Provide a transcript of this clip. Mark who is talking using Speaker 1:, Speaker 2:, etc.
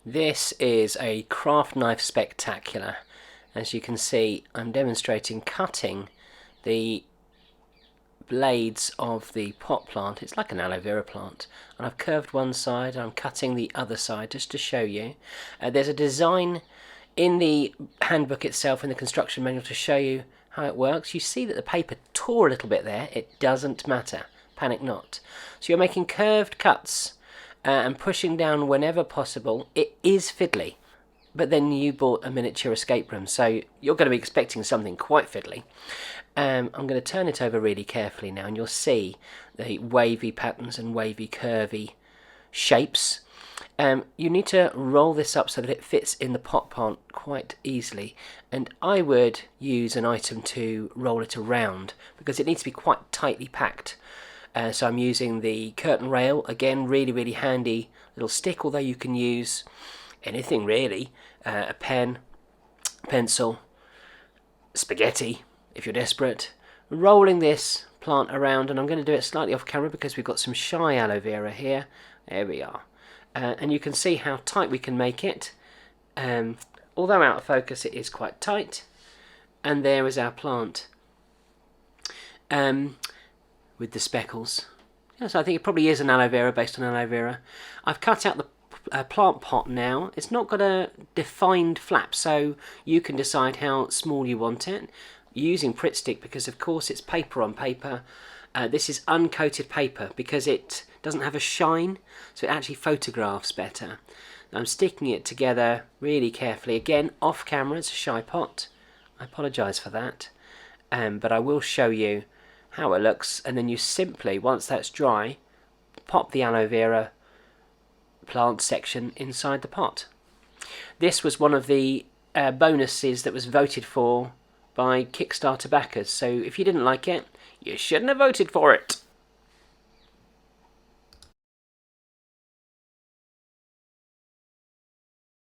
Speaker 1: This is a craft knife spectacular. As you can see, I'm demonstrating cutting the blades of the pot plant. It's like an aloe vera plant, and I've curved one side and I'm cutting the other side just to show you. There's a design in the handbook itself, in the construction manual, to show you how it works. You see that the paper tore a little bit there. It doesn't matter, panic not. So you're making curved cuts and pushing down whenever possible. It is fiddly, but then you bought a miniature escape room, so you're going to be expecting something quite fiddly. I'm going to turn it over really carefully now, and you'll see the wavy patterns and wavy curvy shapes. You need to roll this up so that it fits in the pot plant quite easily, and I would use an item to roll it around because it needs to be quite tightly packed. So I'm using the curtain rail, again really handy little stick, although you can use anything really, a pen, pencil, spaghetti if you're desperate. Rolling this plant around, and I'm going to do it slightly off camera because we've got some shy aloe vera here. There we are. And you can see how tight we can make it. Although out of focus, it is quite tight. And there is our plant with the speckles. Yes, I think it probably is an aloe vera, based on aloe vera. I've cut out the plant pot now. It's not got a defined flap, so you can decide how small you want it. Using Pritt stick because of course it's paper on paper. This is uncoated paper because it doesn't have a shine, so it actually photographs better. I'm sticking it together really carefully. Again, off camera, it's a shy pot. I apologise for that, but I will show you how it looks, and then you simply, once that's dry, pop the aloe vera plant section inside the pot. This was one of the bonuses that was voted for by Kickstarter backers, so if you didn't like it, you shouldn't have voted for it.